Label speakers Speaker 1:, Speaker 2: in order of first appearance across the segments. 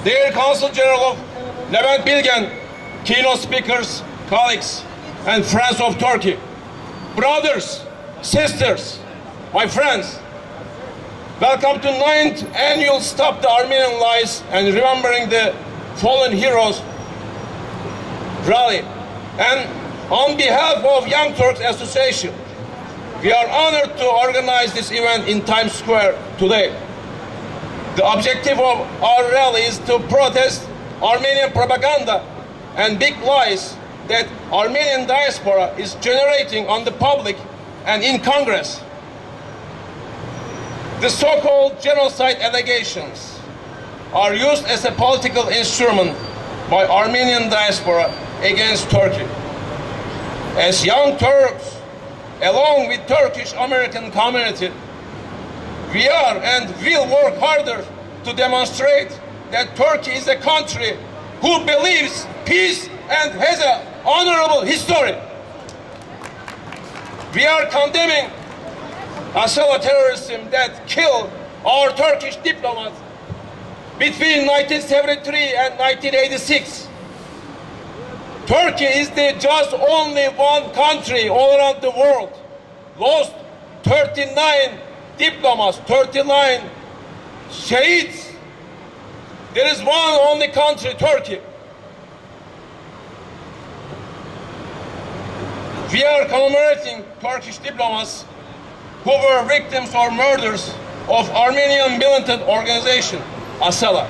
Speaker 1: dear Consul General of Levent Bilgen, keynote speakers, colleagues, and friends of Turkey, brothers, sisters, my friends, welcome to 9th annual Stop the Armenian Lies and Remembering the Fallen Heroes rally. And on behalf of Young Turks Association, we are honored to organize this event in Times Square today. The objective of our rally is to protest Armenian propaganda and big lies that Armenian diaspora is generating on the public and in Congress. The so-called genocide allegations are used as a political instrument by Armenian diaspora against Turkey. As young Turks, along with Turkish American community, we are and will work harder to demonstrate that Turkey is a country who believes peace and has an honorable history. We are condemning Asala terrorism that killed our Turkish diplomats between 1973 and 1986. Turkey is the just only one country all around the world lost 39 diplomats, 39 shaheeds. There is one only country, Turkey. We are commemorating Turkish diplomats who were victims or murders of Armenian militant organization, Asala.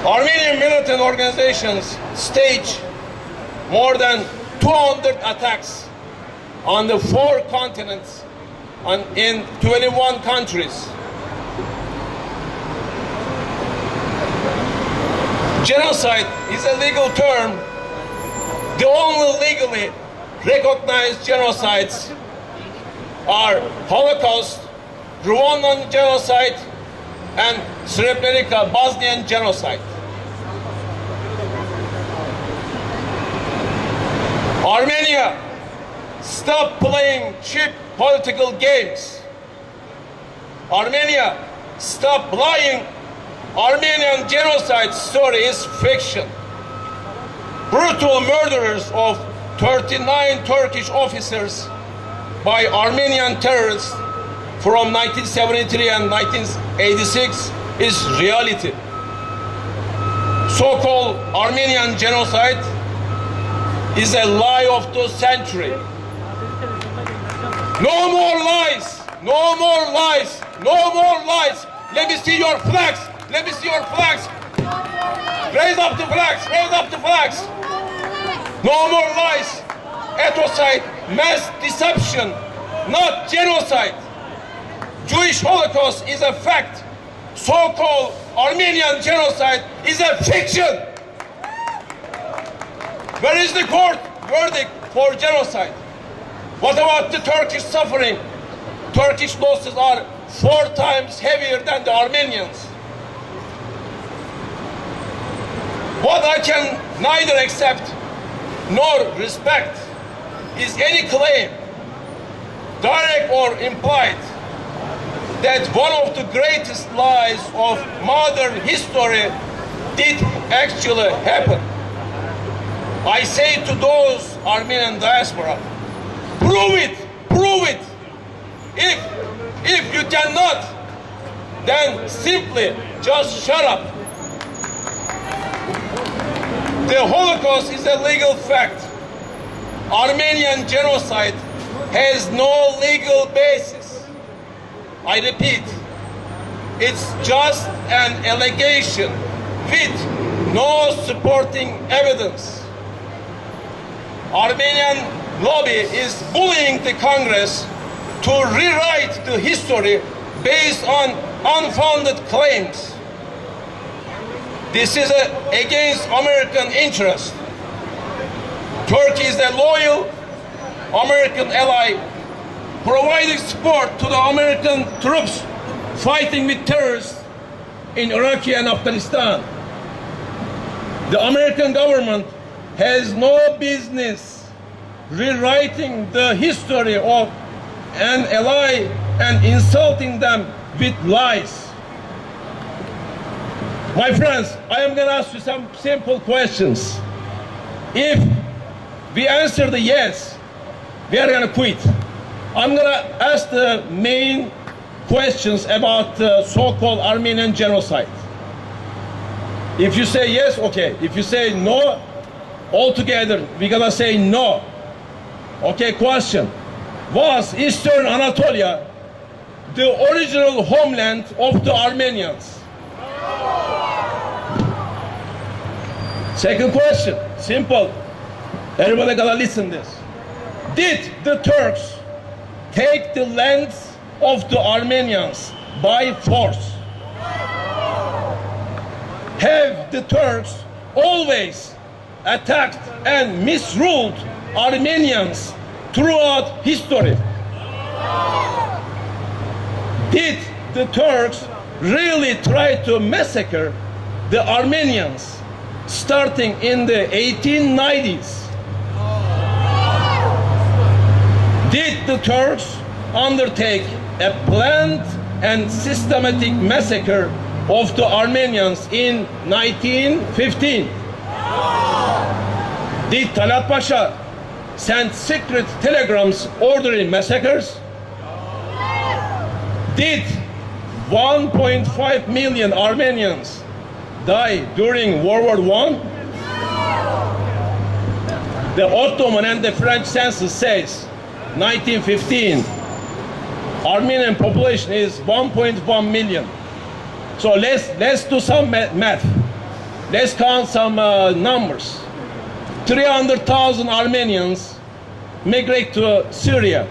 Speaker 1: Armenian militant organizations staged more than 200 attacks on the 4 continents in 21 countries. Genocide is a legal term. The only legally recognized genocides are Holocaust, Rwandan genocide, and Srebrenica Bosnian genocide. Armenia, stop playing cheap political games. Armenia, stop lying. Armenian genocide story is fiction. Brutal murders of 39 Turkish officers by Armenian terrorists from 1973 and 1986 is reality. So-called Armenian genocide is a lie of the century. No more lies! No more lies! No more lies! Let me see your flags! Let me see your flags! Raise up the flags! Raise up the flags! No more lies! Ethnicide, mass deception, not genocide. Jewish Holocaust is a fact. So-called Armenian genocide is a fiction. Where is the court verdict for genocide? What about the Turkish suffering? Turkish losses are 4 times heavier than the Armenians. What I can neither accept nor respect is any claim, direct or implied, that one of the greatest lies of modern history did actually happen. I say to those Armenian diaspora, prove it, prove it. If you cannot, then simply just shut up. The Holocaust is a legal fact. Armenian genocide has no legal basis. I repeat, it's just an allegation with no supporting evidence. Armenian lobby is bullying the Congress to rewrite the history based on unfounded claims. This is against American interest. Turkey is a loyal American ally, providing support to the American troops fighting with terrorists in Iraq and Afghanistan. The American government has no business rewriting the history of an ally and insulting them with lies. My friends, I am going to ask you some simple questions. If we answer the yes, we are going to quit. I'm going to ask the main questions about the so-called Armenian genocide. If you say yes, okay. If you say no, altogether, we're going to say no. Okay, question. Was Eastern Anatolia the original homeland of the Armenians? Second question, simple. Everybody gotta listen this. Did the Turks take the lands of the Armenians by force? Have the Turks always attacked and misruled Armenians throughout history? Did the Turks really try to massacre the Armenians starting in the 1890s? Did the Turks undertake a planned and systematic massacre of the Armenians in 1915? Did Talat Pasha send secret telegrams ordering massacres? Did 1.5 million Armenians die during World War I? The Ottoman and the French census says 1915 Armenian population is 1.1 million. So let's do some math. Let's count some numbers. 300,000 Armenians migrate to Syria.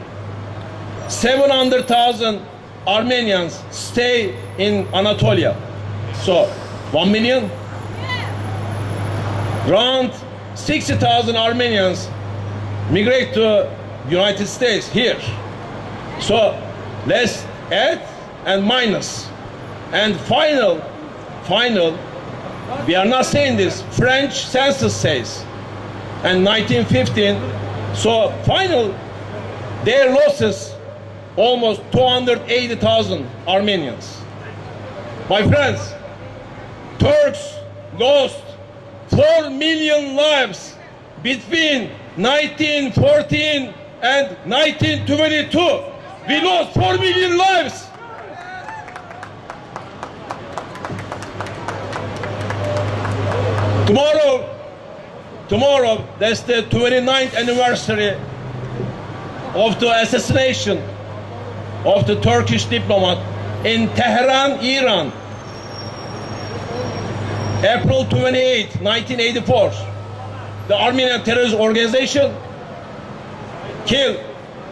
Speaker 1: 700,000 Armenians stay in Anatolia. So 1 million. Around 60,000 Armenians migrate to United States here. So let's add and minus. And final, we are not saying this, French census says, and 1915, so final, their losses, almost 280,000 Armenians. My friends, Turks lost 4 million lives between 1914 and 1922. We lost 4 million lives. Tomorrow, that's the 29th anniversary of the assassination of the Turkish diplomat in Tehran, Iran. April 28, 1984, the Armenian terrorist organization killed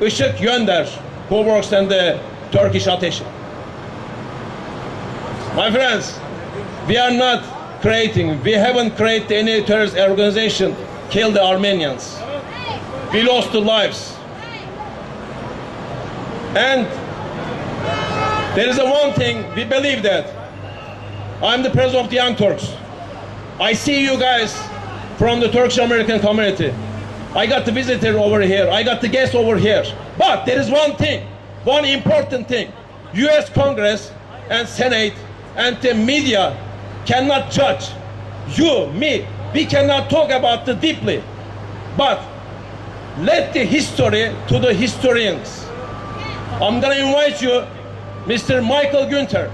Speaker 1: Işık Gönder, who works in the Turkish Ateşi. My friends, we haven't created any terrorist organization kill the Armenians. We lost the lives. And there is one thing, we believe that. I'm the president of the Young Turks. I see you guys from the Turkish American community. I got the visitor over here. I got the guest over here. But there is one thing, one important thing. U.S. Congress and Senate and the media cannot judge you, me. We cannot talk about it deeply. But let the history to the historians. I'm going to invite you, Mr. Michael Günther.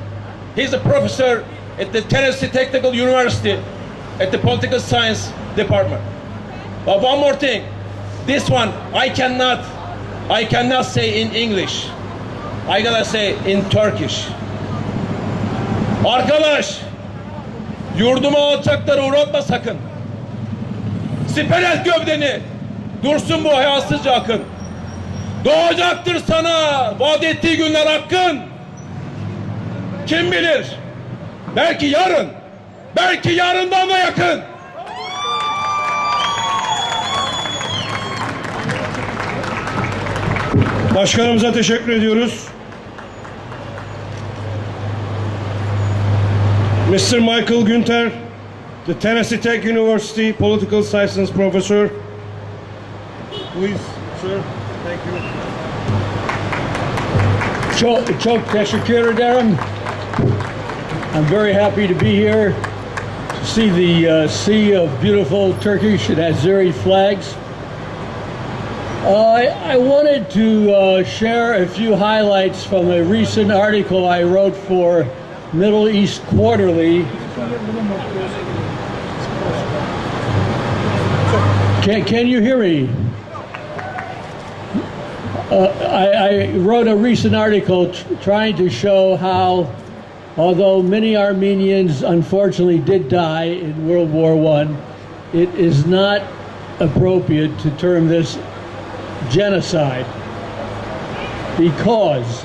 Speaker 1: He's a professor at the Tennessee Technical University at the Political Science Department. But one more thing. This one, I cannot say in English. I gotta say in Turkish. Arkadaş, yurduma alçakları uğratma sakın. Siper et gövdeni, dursun bu hayasızca akın. Doğacaktır sana vaat ettiği günler hakkın. Kim bilir, belki yarın, belki yarından da yakın.
Speaker 2: Başkanımıza teşekkür ediyoruz. Mr. Michael Günther, the Tennessee Tech University Political Science Professor. Please, sir. Thank you.
Speaker 3: Çok teşekkür ederim. I'm very happy to be here. See the sea of beautiful Turkish and Azeri flags. I wanted to share a few highlights from a recent article I wrote for Middle East Quarterly. Can you hear me? I wrote a recent article trying to show how, although many Armenians unfortunately did die in World War I, it is not appropriate to term this genocide, because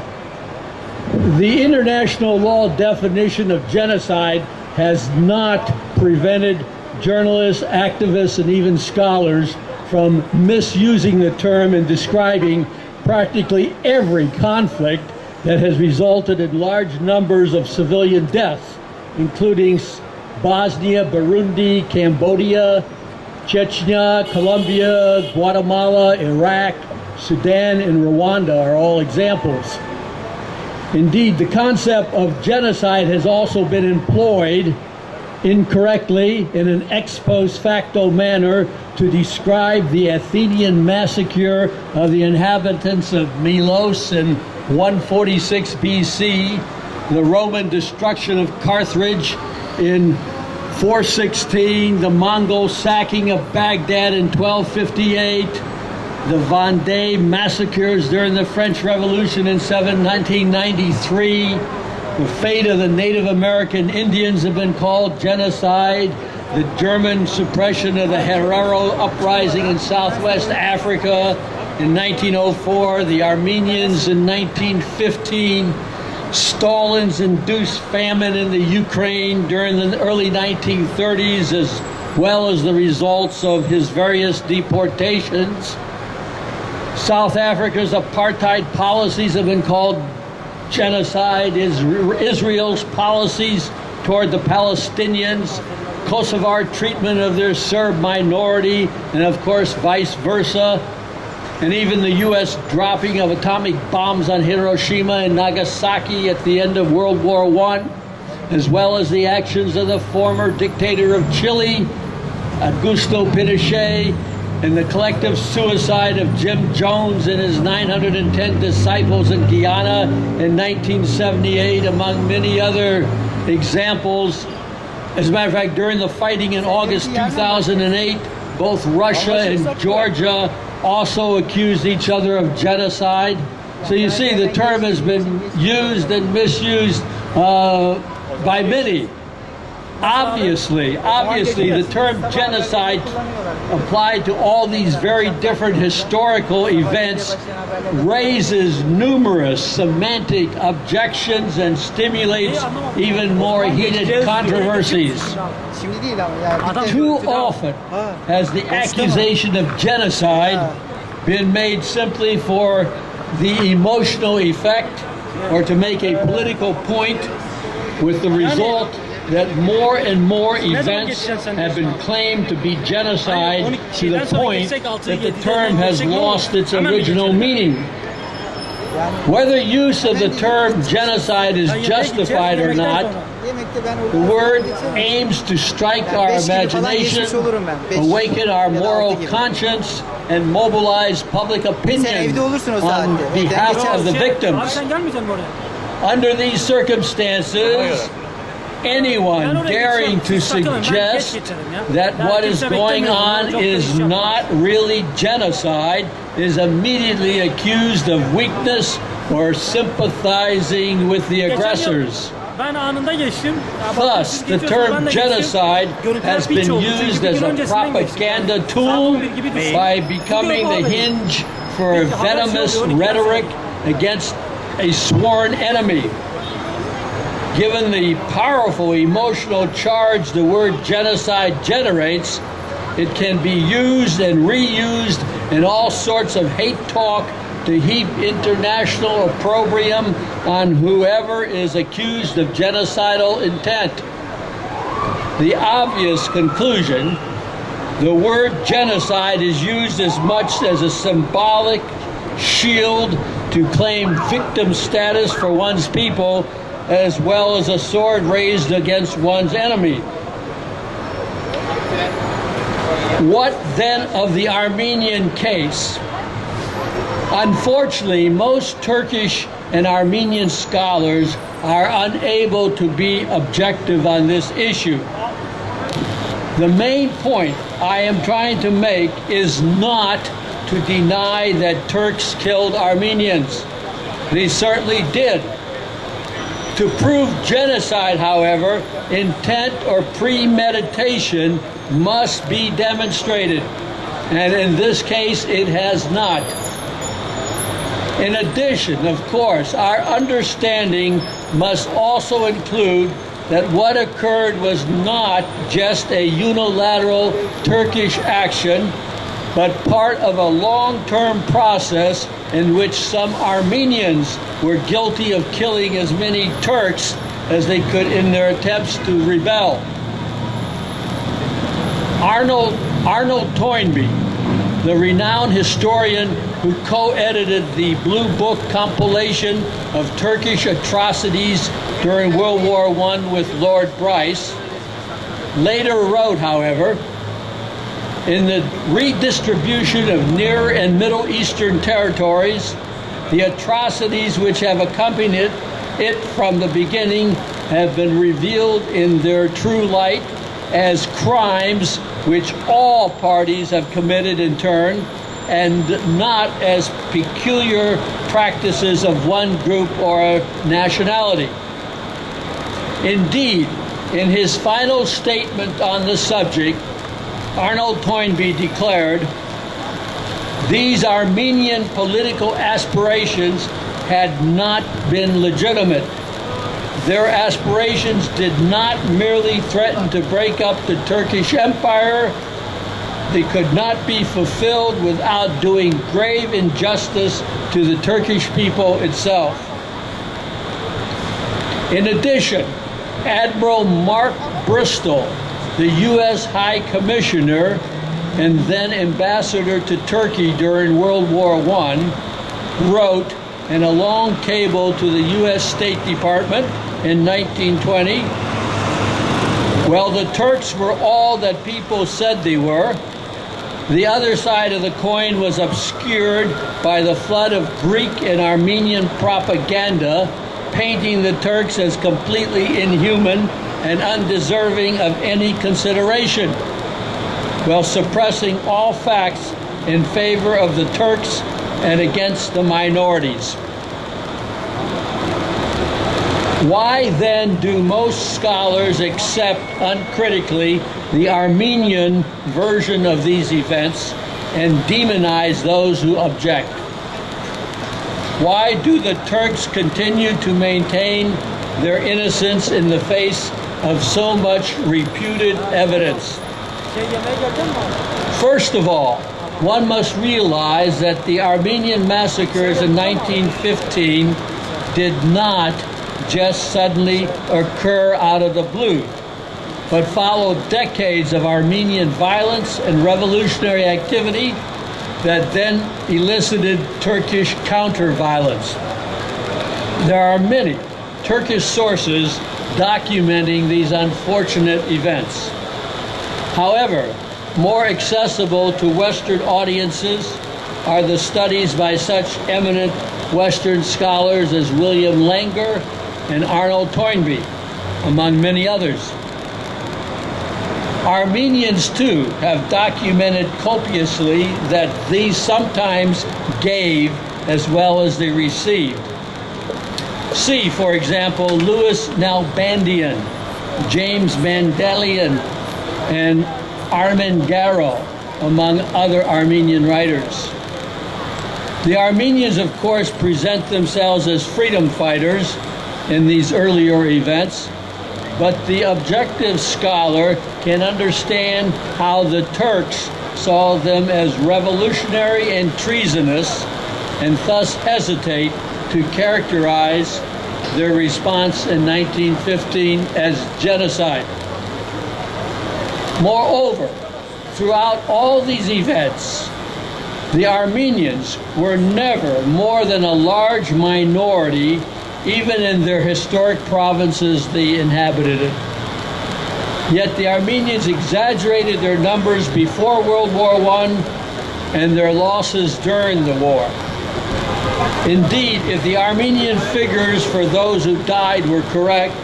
Speaker 3: the international law definition of genocide has not prevented journalists, activists, and even scholars from misusing the term and describing practically every conflict that has resulted in large numbers of civilian deaths, including Bosnia, Burundi, Cambodia, Chechnya, Colombia, Guatemala, Iraq, Sudan, and Rwanda are all examples. Indeed, the concept of genocide has also been employed incorrectly in an ex post facto manner to describe the Athenian massacre of the inhabitants of Milos in 146 BC, the Roman destruction of Carthage in 416, the Mongol sacking of Baghdad in 1258, the Vendée massacres during the French Revolution in 1793, the fate of the Native American Indians have been called genocide, the German suppression of the Herero uprising in Southwest Africa in 1904, the Armenians in 1915, Stalin's induced famine in the Ukraine during the early 1930s, as well as the results of his various deportations. South Africa's apartheid policies have been called genocide. Israel's policies toward the Palestinians, Kosovar treatment of their Serb minority, and of course vice versa. And even the U.S. dropping of atomic bombs on Hiroshima and Nagasaki at the end of World War I, as well as the actions of the former dictator of Chile, Augusto Pinochet, and the collective suicide of Jim Jones and his 910 disciples in Guyana in 1978, among many other examples. As a matter of fact, during the fighting in August 2008, both Russia and Georgia also accused each other of genocide. So you see, the term has been used and misused by many. Obviously, the term genocide applied to all these very different historical events raises numerous semantic objections and stimulates even more heated controversies. Too often has the accusation of genocide been made simply for the emotional effect or to make a political point, with the result that more and more events have been claimed to be genocide, to the point that the term has lost its original meaning. Whether use of the term genocide is justified or not, the word aims to strike our imagination, awaken our moral conscience, and mobilize public opinion on behalf of the victims. Under these circumstances, anyone daring to suggest that what is going on is not really genocide is immediately accused of weakness or sympathizing with the aggressors. Thus, the term genocide has been used as a propaganda tool by becoming the hinge for venomous rhetoric against a sworn enemy. Given the powerful emotional charge the word genocide generates, it can be used and reused in all sorts of hate talk to heap international opprobrium on whoever is accused of genocidal intent. The obvious conclusion: the word genocide is used as much as a symbolic shield to claim victim status for one's people, as well as a sword raised against one's enemy. What then of the Armenian case? Unfortunately, most Turkish and Armenian scholars are unable to be objective on this issue. The main point I am trying to make is not to deny that Turks killed Armenians. They certainly did. To prove genocide, however, intent or premeditation must be demonstrated, and in this case it has not. In addition, of course, our understanding must also include that what occurred was not just a unilateral Turkish action, but part of a long-term process in which some Armenians were guilty of killing as many Turks as they could in their attempts to rebel. Arnold Toynbee, the renowned historian who co-edited the Blue Book compilation of Turkish atrocities during World War I with Lord Bryce, later wrote, however, in the redistribution of Near and Middle Eastern territories, the atrocities which have accompanied it from the beginning have been revealed in their true light as crimes which all parties have committed in turn, and not as peculiar practices of one group or a nationality. Indeed, in his final statement on the subject, Arnold Toynbee declared, "These Armenian political aspirations had not been legitimate. Their aspirations did not merely threaten to break up the Turkish Empire. They could not be fulfilled without doing grave injustice to the Turkish people itself." In addition, Admiral Mark Bristol, the U.S. High Commissioner and then ambassador to Turkey during World War I, wrote in a long cable to the U.S. State Department in 1920, "Well, the Turks were all that people said they were. The other side of the coin was obscured by the flood of Greek and Armenian propaganda, painting the Turks as completely inhuman and undeserving of any consideration, while suppressing all facts in favor of the Turks and against the minorities." Why then do most scholars accept uncritically the Armenian version of these events and demonize those who object? Why do the Turks continue to maintain their innocence in the face of so much reputed evidence? First of all, one must realize that the Armenian massacres in 1915 did not just suddenly occur out of the blue, but followed decades of Armenian violence and revolutionary activity that then elicited Turkish counter-violence. There are many Turkish sources documenting these unfortunate events. However, more accessible to Western audiences are the studies by such eminent Western scholars as William Langer and Arnold Toynbee, among many others. Armenians, too, have documented copiously that these sometimes gave as well as they received. See, for example, Louis Nalbandian, James Mandelian, and Armen Garo, among other Armenian writers. The Armenians, of course, present themselves as freedom fighters in these earlier events, but the objective scholar can understand how the Turks saw them as revolutionary and treasonous, and thus hesitate to characterize their response in 1915 as genocide. Moreover, throughout all these events, the Armenians were never more than a large minority, even in their historic provinces they inhabited. Yet the Armenians exaggerated their numbers before World War I and their losses during the war. Indeed, if the Armenian figures for those who died were correct,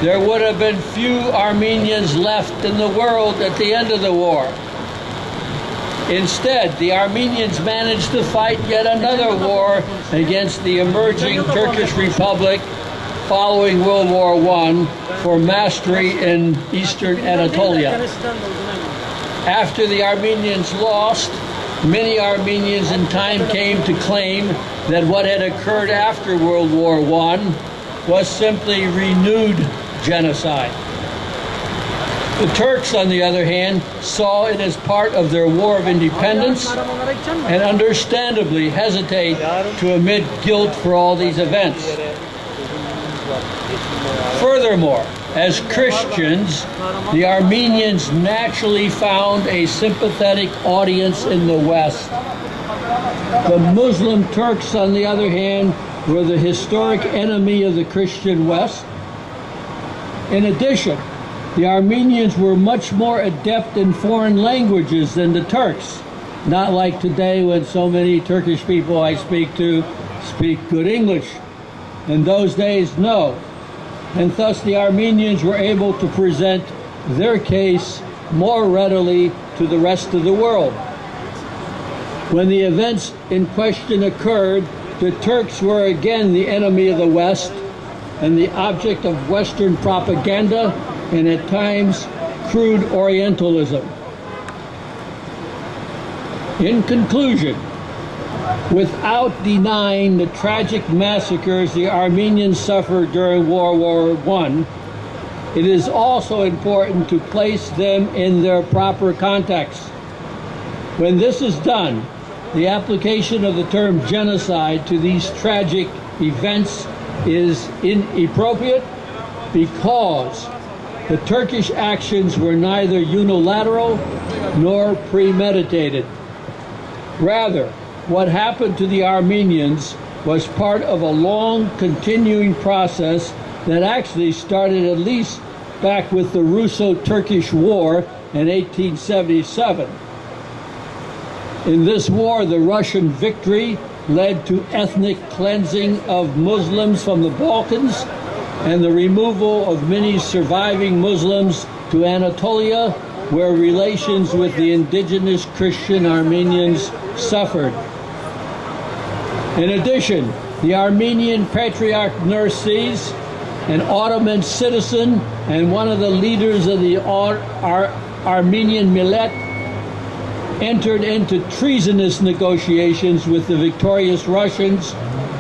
Speaker 3: there would have been few Armenians left in the world at the end of the war. Instead, the Armenians managed to fight yet another war against the emerging Turkish Republic following World War I for mastery in eastern Anatolia. After the Armenians lost, many Armenians in time came to claim that what had occurred after World War I was simply renewed genocide. The Turks, on the other hand, saw it as part of their war of independence and understandably hesitate to admit guilt for all these events. Furthermore, as Christians, the Armenians naturally found a sympathetic audience in the West. The Muslim Turks, on the other hand, were the historic enemy of the Christian West. In addition, the Armenians were much more adept in foreign languages than the Turks, not like today when so many Turkish people I speak to speak good English. In those days, no. And thus the Armenians were able to present their case more readily to the rest of the world. When the events in question occurred, the Turks were again the enemy of the West and the object of Western propaganda and at times crude Orientalism. In conclusion, without denying the tragic massacres the Armenians suffered during World War I, it is also important to place them in their proper context. When this is done, the application of the term genocide to these tragic events is inappropriate because the Turkish actions were neither unilateral nor premeditated. Rather, what happened to the Armenians was part of a long continuing process that actually started at least back with the Russo-Turkish War in 1877. In this war, the Russian victory led to ethnic cleansing of Muslims from the Balkans and the removal of many surviving Muslims to Anatolia, where relations with the indigenous Christian Armenians suffered. In addition, the Armenian Patriarch Nurses, an Ottoman citizen and one of the leaders of the Armenian Millet, entered into treasonous negotiations with the victorious Russians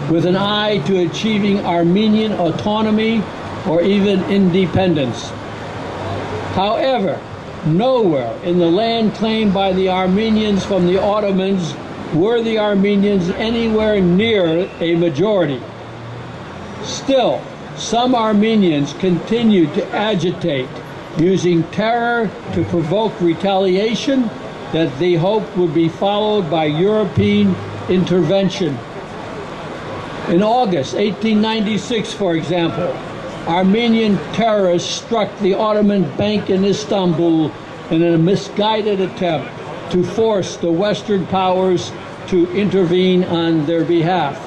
Speaker 3: with an eye to achieving Armenian autonomy or even independence. However, nowhere in the land claimed by the Armenians from the Ottomans were the Armenians anywhere near a majority. Still, some Armenians continued to agitate, using terror to provoke retaliation that they hoped would be followed by European intervention. In August 1896, for example, Armenian terrorists struck the Ottoman Bank in Istanbul in a misguided attempt to force the Western powers to intervene on their behalf.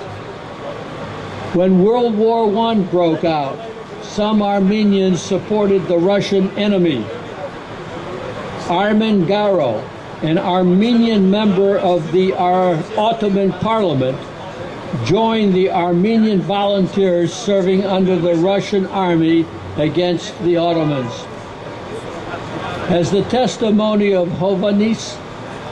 Speaker 3: When World War I broke out, some Armenians supported the Russian enemy. Armen Garo, an Armenian member of the Ottoman Parliament, joined the Armenian volunteers serving under the Russian army against the Ottomans. As the testimony of Hovhannes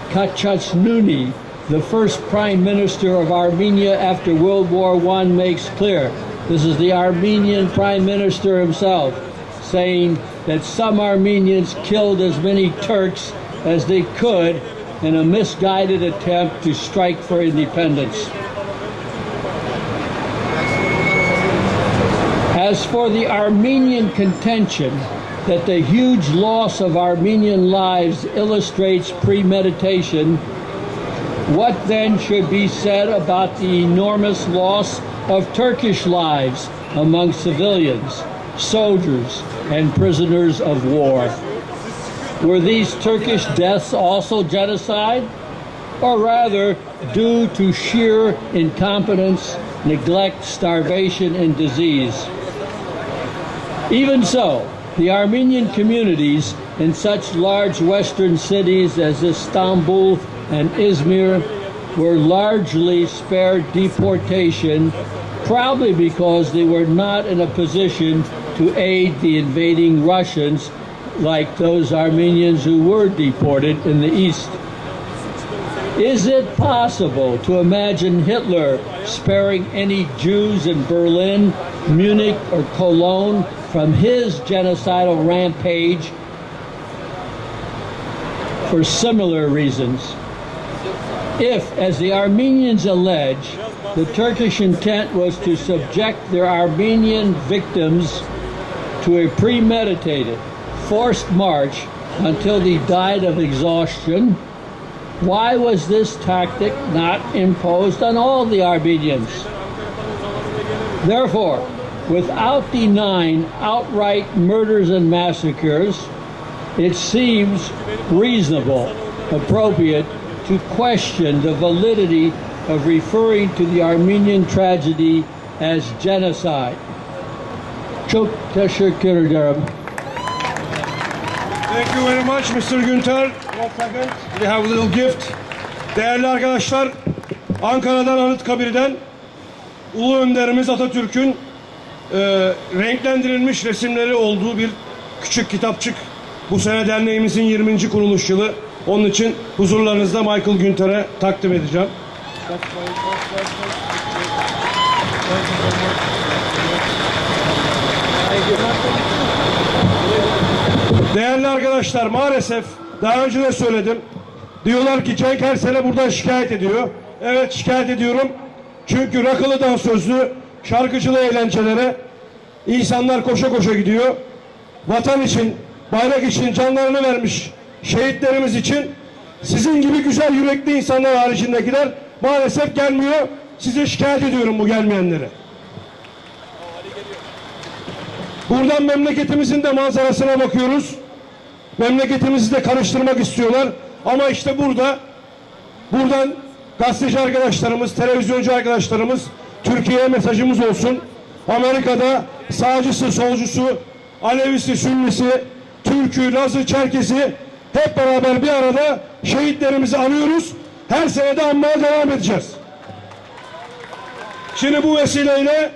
Speaker 3: Kachachnuni, the first prime minister of Armenia after World War I, makes clear, this is the Armenian prime minister himself, saying that some Armenians killed as many Turks as they could in a misguided attempt to strike for independence. As for the Armenian contention that the huge loss of Armenian lives illustrates premeditation, what then should be said about the enormous loss of Turkish lives among civilians, soldiers, and prisoners of war. Were these Turkish deaths also genocide, or rather due to sheer incompetence, neglect, starvation, and disease? Even so, the Armenian communities in such large Western cities as Istanbul and Izmir were largely spared deportation, probably because they were not in a position to aid the invading Russians like those Armenians who were deported in the East. Is it possible to imagine Hitler sparing any Jews in Berlin, Munich, or Cologne from his genocidal rampage for similar reasons? If, as the Armenians allege, the Turkish intent was to subject their Armenian victims to a premeditated, forced march until they died of exhaustion, why was this tactic not imposed on all the Armenians? Therefore, without denying outright murders and massacres, it seems reasonable, appropriate to question the validity of referring to the Armenian tragedy as genocide. Çok teşekkür ederim.
Speaker 2: Thank you very much, Mr. Günter. One second. We have a little gift. Değerli arkadaşlar, Ankara'dan Anıtkabir'den Ulu Önderimiz Atatürk'ün renklendirilmiş resimleri olduğu bir küçük kitapçık. Bu sene derneğimizin 20. kuruluş yılı. Onun için huzurlarınızda Michael Günter'e takdim edeceğim. Değerli arkadaşlar, maalesef daha önce de söyledim. Diyorlar ki Cenk her sene buradan şikayet ediyor. Evet, şikayet ediyorum. Çünkü rakılı dansözlü, şarkıcılı eğlencelere insanlar koşa koşa gidiyor. Vatan için, bayrak için canlarını vermiş şehitlerimiz için sizin gibi güzel yürekli insanlar haricindekiler maalesef gelmiyor. Size şikayet ediyorum bu gelmeyenlere. Buradan memleketimizin de manzarasına bakıyoruz. Memleketimizi de karıştırmak istiyorlar. Ama işte buradan gazeteci arkadaşlarımız, televizyoncu arkadaşlarımız, Türkiye'ye mesajımız olsun. Amerika'da sağcısı, solcusu, Alevisi, Sünnisi, Türk'ü, Laz'ı, Çerkes'i hep beraber bir arada şehitlerimizi anıyoruz. Her sene de anmaya devam edeceğiz. Şimdi bu vesileyle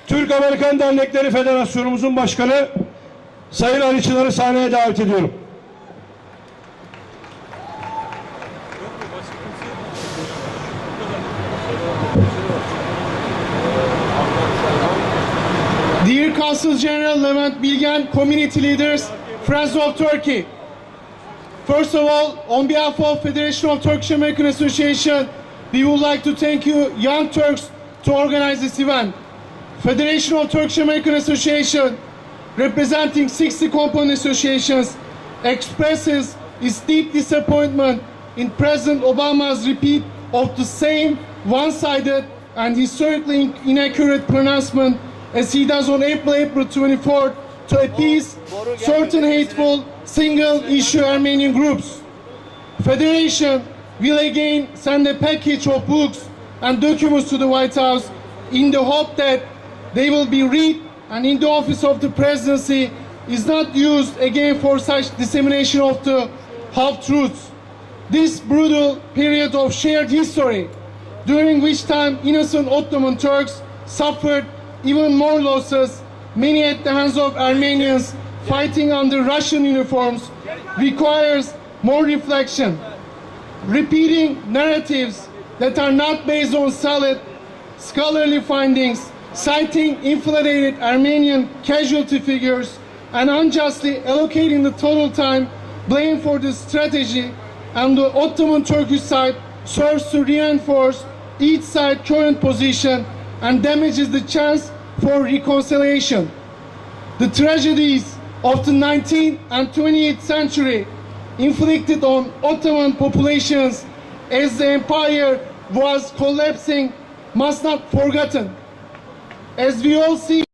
Speaker 2: Türk-Amerikan Dernekleri Federasyonumuzun başkanı Sayın Ali Çınar'ı sahneye davet ediyorum.
Speaker 4: Dear Consul General Levent Bilgen, community leaders, friends of Turkey. First of all, on behalf of Federation of Turkish American Association, we would like to thank you, Young Turks, to organize this event. Federation of Turkish American Association, representing 60 component associations, expresses its deep disappointment in President Obama's repeat of the same one-sided and historically inaccurate pronouncement as he does on April 24th to appease certain hateful single-issue Armenian groups. Federation will again send a package of books and documents to the White House in the hope that they will be read and in the office of the presidency is not used again for such dissemination of the half-truths. This brutal period of shared history, during which time innocent Ottoman Turks suffered even more losses, many at the hands of Armenians fighting under Russian uniforms, requires more reflection. Repeating narratives that are not based on solid scholarly findings, citing inflated Armenian casualty figures, and unjustly allocating the total time blame for this strategy and the Ottoman Turkish side serves to reinforce each side's current position and damages the chance for reconciliation. The tragedies of the 19th and 20th century inflicted on Ottoman populations as the empire was collapsing must not be forgotten. As we all see